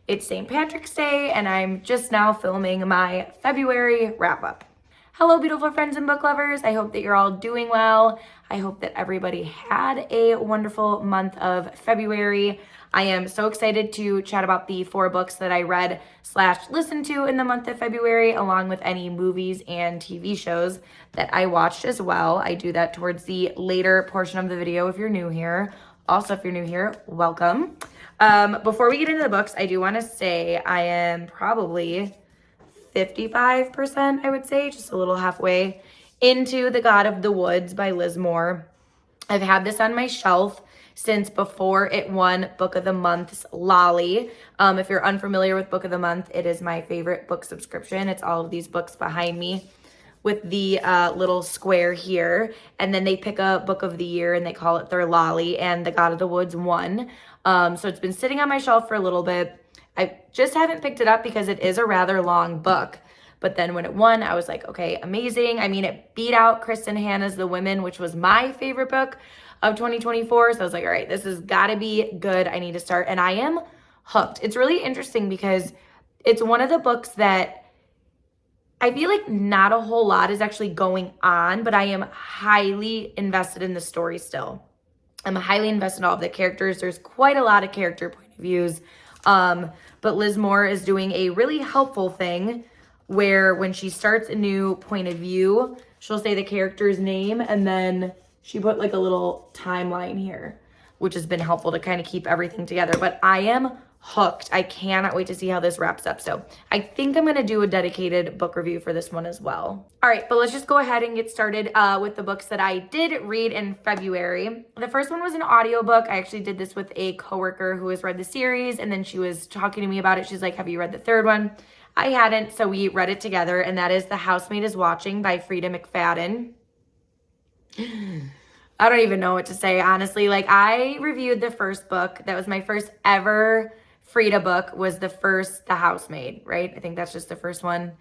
It's St. Patrick's Day, and I'm just now filming my February wrap-up. Hello, beautiful friends and book lovers. I hope that you're all doing well. I hope that everybody had a wonderful month of February. I am so excited to chat about the 4 books that I read / listened to in the month of February, along with any movies and TV shows that I watched as well. I do that towards the later portion of the video if you're new here. Also, if you're new here, welcome. Before we get into the books, I do want to say I am probably 55%, I would say, just a little halfway into The God of the Woods by Liz Moore. I've had this on my shelf since before it won Book of the Month's Lolly. If you're unfamiliar with Book of the Month, it is my favorite book subscription. It's all of these books behind me with the little square here. And then they pick a book of the year and they call it their Lolly, and The God of the Woods won. So it's been sitting on my shelf for a little bit. I just haven't picked it up because it is a rather long book. But then when it won, I was like, okay, amazing. I mean, it beat out Kristen Hanna's The Women, which was my favorite book of 2024. So I was like, all right, this has got to be good. I need to start. And I am hooked. It's really interesting because it's one of the books that I feel like not a whole lot is actually going on, but I am highly invested in the story still. I'm highly invested in all of the characters. There's quite a lot of character point of views. But Liz Moore is doing a really helpful thing where when she starts a new point of view, she'll say the character's name and then she put like a little timeline here, which has been helpful to kind of keep everything together. But I am hooked. I cannot wait to see how this wraps up. So I think I'm going to do a dedicated book review for this one as well. All right, but let's just go ahead and get started with the books that I did read in February. The first one was an audiobook. I actually did this with a coworker who has read the series, and then she was talking to me about it. She's like, have you read the third one? I hadn't, so we read it together, and that is The Housemaid is Watching by Frida McFadden. I don't even know what to say, honestly. Like, I reviewed the first book. That was my first ever Frida book, was the first The Housemaid, right? I think that's just the first one.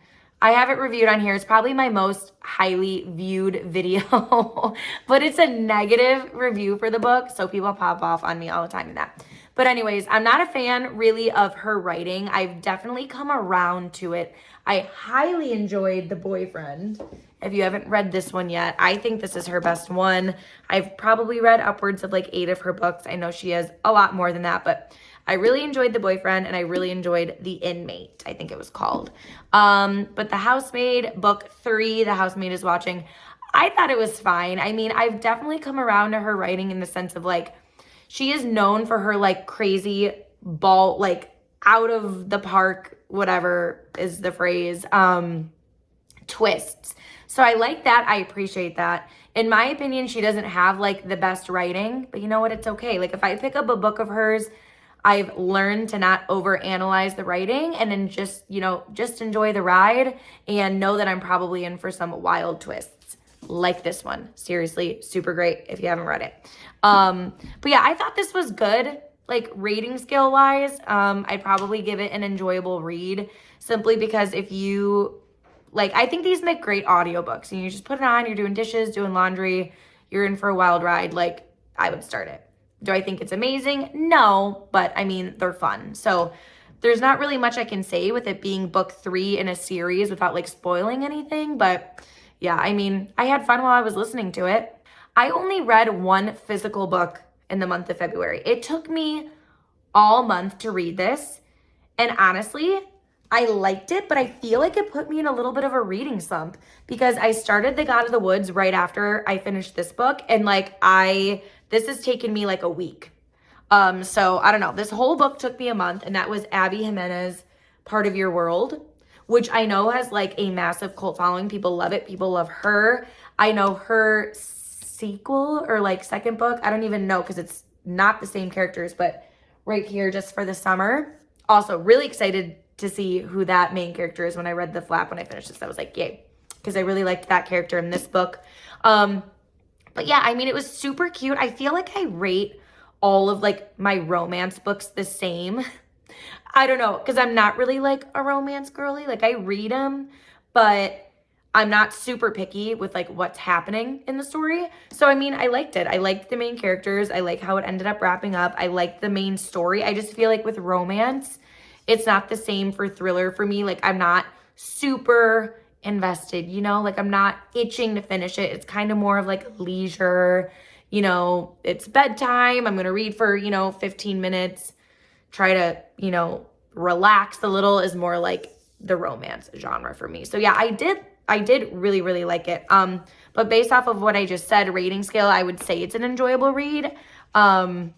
I have it reviewed on here. It's probably my most highly viewed video, but it's a negative review for the book, so people pop off on me all the time in that. But anyways, I'm not a fan really of her writing. I've definitely come around to it. I highly enjoyed The Boyfriend. If you haven't read this one yet, I think this is her best one. I've probably read upwards of like 8 of her books. I know she has a lot more than that, but I really enjoyed The Boyfriend, and I really enjoyed The Inmate, I think it was called. But The Housemaid, book 3, The Housemaid is Watching, I thought it was fine. I mean, I've definitely come around to her writing in the sense of like, she is known for her like crazy ball, like out of the park, whatever is the phrase, twists. So I like that. I appreciate that. In my opinion, she doesn't have like the best writing, but you know what? It's okay. Like if I pick up a book of hers, I've learned to not overanalyze the writing and then just, just enjoy the ride and know that I'm probably in for some wild twists like this one. Seriously, super great if you haven't read it. But yeah, I thought this was good. Like rating scale wise, I'd probably give it an enjoyable read simply because if you I think these make great audiobooks and you just put it on, you're doing dishes, doing laundry, you're in for a wild ride. Like I would start it. Do I think it's amazing? No, but I mean, they're fun. So there's not really much I can say with it being book 3 in a series without like spoiling anything. But yeah, I mean, I had fun while I was listening to it. I only read 1 physical book in the month of February. It took me all month to read this. And honestly, I liked it, but I feel like it put me in a little bit of a reading slump because I started The God of the Woods right after I finished this book. And this has taken me like a week. So I don't know. This whole book took me a month, and that was Abby Jimenez, Part of Your World, which I know has like a massive cult following. People love it. People love her. I know her sequel or like second book. I don't even know because it's not the same characters, but right here just for the summer. Also really excited to see who that main character is. When I read the flap when I finished this, I was like, yay, because I really liked that character in this book. But yeah, I mean, it was super cute. I feel like I rate all of like my romance books the same. I don't know, because I'm not really like a romance girly. Like I read them, but I'm not super picky with like what's happening in the story. So I mean, I liked it. I liked the main characters. I like how it ended up wrapping up. I liked the main story. I just feel like with romance, It's not the same for thriller for me. Like, I'm not super invested, you know, like I'm not itching to finish it. It's kind of more of like leisure, you know, it's bedtime. I'm going to read for, 15 minutes, try to, relax a little is more like the romance genre for me. So yeah, I did really, really like it. But based off of what I just said, rating scale, I would say it's an enjoyable read. I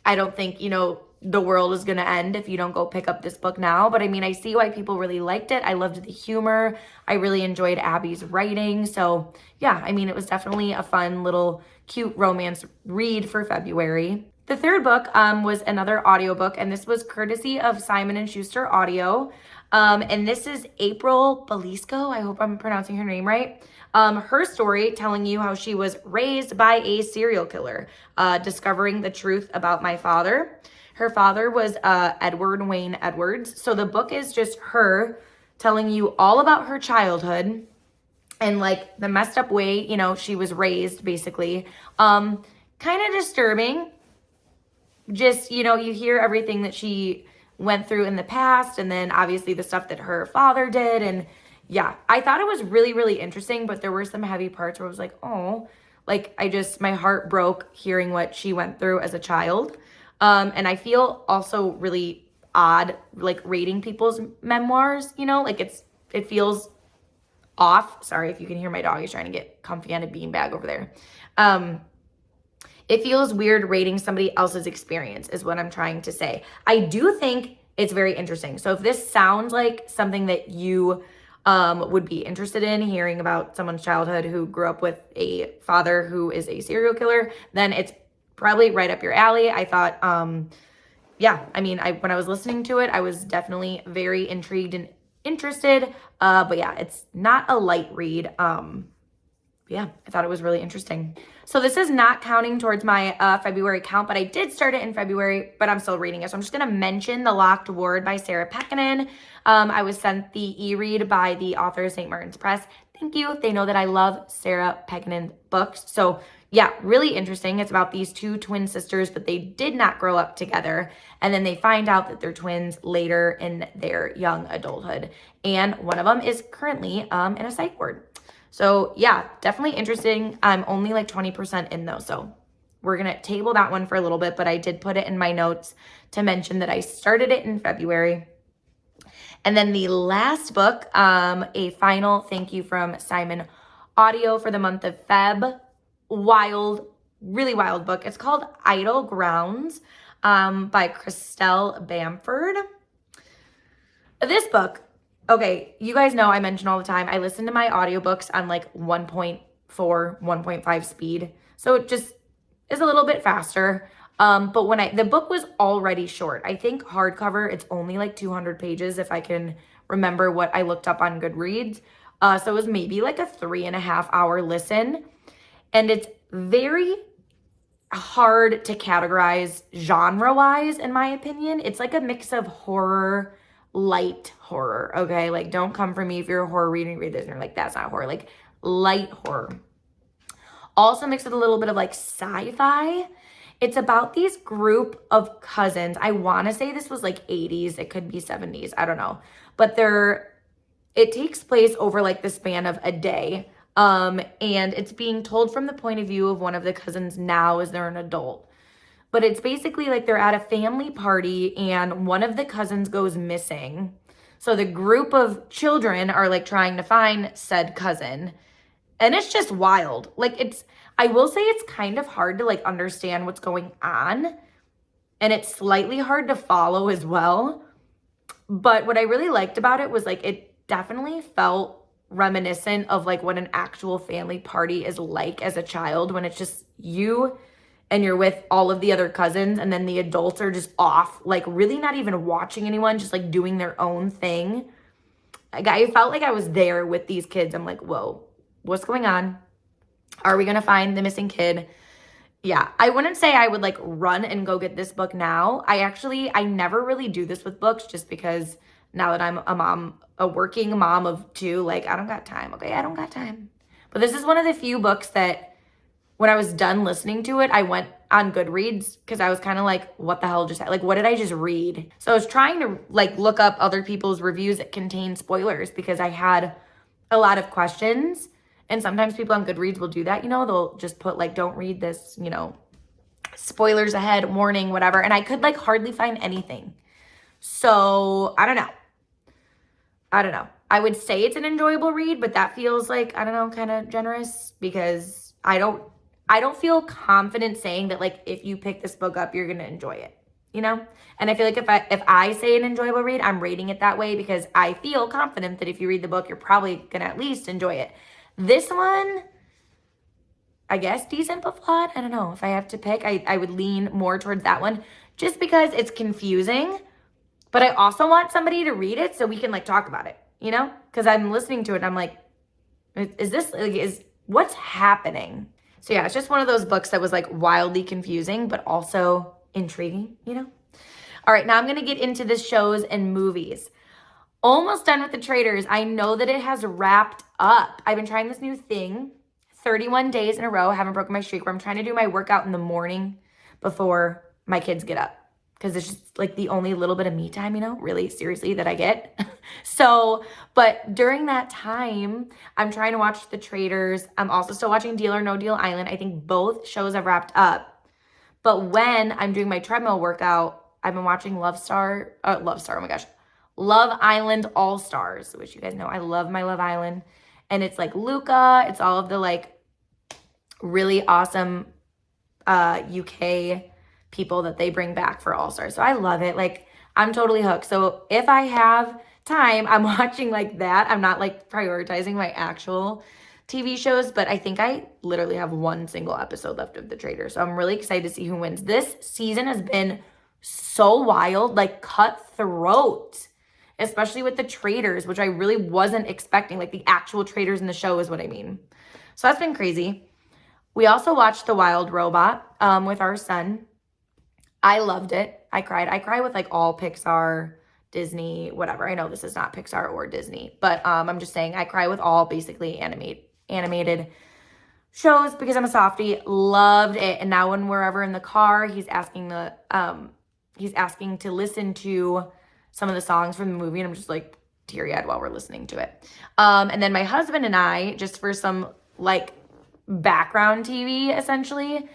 don't think, the world is going to end if you don't go pick up this book now. But I mean, I see why people really liked it. I loved the humor. I really enjoyed Abby's writing. So yeah, I mean, it was definitely a fun little cute romance read for February. The third book was another audiobook, and this was courtesy of Simon & Schuster Audio. And this is April Belisco. I hope I'm pronouncing her name right. Her story telling you how she was raised by a serial killer, discovering the truth about my father. Her father was Edward Wayne Edwards. So the book is just her telling you all about her childhood and like the messed up way, she was raised basically. Kind of disturbing. Just, you hear everything that she went through in the past and then obviously the stuff that her father did. And yeah, I thought it was really, really interesting, but there were some heavy parts where I was like, oh, like my heart broke hearing what she went through as a child. And I feel also really odd, like rating people's memoirs, like it feels off. Sorry if you can hear my dog, he's trying to get comfy on a beanbag over there. It feels weird rating somebody else's experience is what I'm trying to say. I do think it's very interesting. So if this sounds like something that you would be interested in hearing about someone's childhood who grew up with a father who is a serial killer, then it's probably right up your alley. I thought, yeah, I mean, when I was listening to it, I was definitely very intrigued and interested. But yeah, it's not a light read. Yeah, I thought it was really interesting. So this is not counting towards my February count, but I did start it in February, but I'm still reading it. So I'm just going to mention The Locked Ward by Sarah Pekkanen. I was sent the e-read by the author of St. Martin's Press. Thank you. They know that I love Sarah Pekkanen books. So yeah, really interesting. It's about these two twin sisters, but they did not grow up together. And then they find out that they're twins later in their young adulthood. And one of them is currently in a psych ward. So yeah, definitely interesting. I'm only like 20% in though. So we're going to table that one for a little bit, but I did put it in my notes to mention that I started it in February. And then the last book, a final thank you from Simon Audio for the month of Feb. Wild, really wild book. It's called Idle Grounds by Christelle Bamford. This book, okay, you guys know I mention all the time, I listen to my audiobooks on like 1.4, 1.5 speed. So it just is a little bit faster. But when the book was already short. I think hardcover, it's only like 200 pages if I can remember what I looked up on Goodreads. So it was maybe like a 3.5 hour listen. And it's very hard to categorize genre-wise, in my opinion. It's like a mix of horror, light horror, okay? Like, don't come for me if you're a horror reader and read this and you're like, that's not horror. Like, light horror. Also mixed with a little bit of like sci-fi. It's about these group of cousins. I want to say this was like 80s. It could be 70s. I don't know. But it takes place over like the span of a day. And it's being told from the point of view of one of the cousins now as they're an adult. But it's basically like they're at a family party and one of the cousins goes missing. So the group of children are like trying to find said cousin. And it's just wild. Like I will say it's kind of hard to like understand what's going on. And it's slightly hard to follow as well. But what I really liked about it was like it definitely felt reminiscent of like what an actual family party is like as a child when it's just you and you're with all of the other cousins and then the adults are just off, like really not even watching anyone, just like doing their own thing. Like, I felt like I was there with these kids. I'm like, whoa, what's going on? Are we going to find the missing kid? Yeah, I wouldn't say I would like run and go get this book now. I never really do this with books just because now that I'm a mom, a working mom of two, like I don't got time. Okay, I don't got time. But this is one of the few books that when I was done listening to it, I went on Goodreads because I was kind of like, what the hell just, like, what did I just read? So I was trying to like look up other people's reviews that contain spoilers because I had a lot of questions. And sometimes people on Goodreads will do that, you know, they'll just put like, don't read this, you know, spoilers ahead, warning, whatever. And I could like hardly find anything. So I don't know. I would say it's an enjoyable read, but that feels like, I don't know, kind of generous because I don't feel confident saying that like if you pick this book up, you're going to enjoy it, you know? And I feel like if I say an enjoyable read, I'm rating it that way because I feel confident that if you read the book, you're probably going to at least enjoy it. This one, I guess decent but flawed. I don't know. If I have to pick, I would lean more towards that one just because it's confusing. But I also want somebody to read it so we can like talk about it, you know? Because I'm listening to it and I'm like, is this, like, what's happening? So yeah, it's just one of those books that was like wildly confusing, but also intriguing, you know? All right, now I'm gonna get into the shows and movies. Almost done with The Traitors. I know that it has wrapped up. I've been trying this new thing, 31 days in a row. I haven't broken my streak where I'm trying to do my workout in the morning before my kids get up. Because it's just like the only little bit of me time, you know, really seriously that I get. So, but during that time, I'm trying to watch The Traitors. I'm also still watching Deal or No Deal Island. I think both shows have wrapped up. But when I'm doing my treadmill workout, I've been watching Love Island All Stars, which you guys know I love my Love Island. And it's like Luca. It's all of the like really awesome UK people that they bring back for All Stars. So I love it. Like I'm totally hooked. So if I have time, I'm watching like that. I'm not like prioritizing my actual TV shows, but I think I literally have one single episode left of The Traitors. So I'm really excited to see who wins. This season has been so wild, like cutthroat, especially with The Traitors, which I really wasn't expecting. Like the actual traitors in the show is what I mean. So that's been crazy. We also watched The Wild Robot with our son. I loved it. I cried. I cry with like all Pixar, Disney, whatever. I know this is not Pixar or Disney, but I'm just saying I cry with all basically animated shows because I'm a softie. Loved it. And now when we're ever in the car, he's asking to listen to some of the songs from the movie, and I'm just like teary-eyed while we're listening to it. And then my husband and I, just for some like background TV essentially,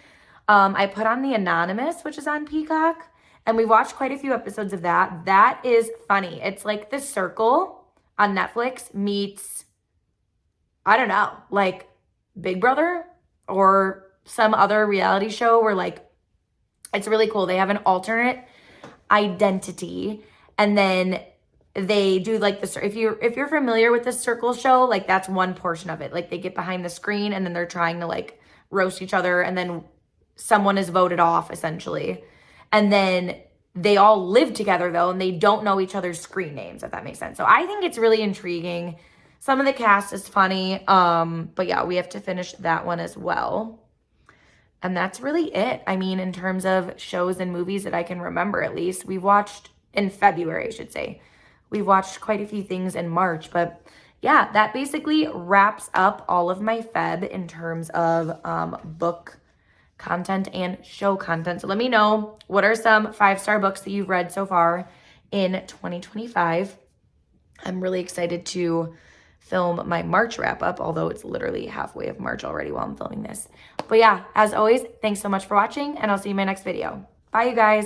I put on The Anonymous, which is on Peacock, and we watched quite a few episodes of that. That is funny. It's like The Circle on Netflix meets, I don't know, like Big Brother or some other reality show where like, it's really cool. They have an alternate identity, and then they do like this. If you're familiar with the Circle show, like that's one portion of it. Like they get behind the screen and then they're trying to like roast each other, and then someone is voted off essentially. And then they all live together though, and they don't know each other's screen names, if that makes sense. So I think it's really intriguing. Some of the cast is funny. But yeah, we have to finish that one as well. And that's really it. I mean, in terms of shows and movies that I can remember, at least we've watched in February, I should say. We've watched quite a few things in March, but yeah, that basically wraps up all of my Feb in terms of book content and show content. So let me know, what are some 5-star books that you've read so far in 2025? I'm really excited to film my March wrap up, although it's literally halfway of March already while I'm filming this. But yeah, as always, thanks so much for watching, and I'll see you in my next video. Bye, you guys.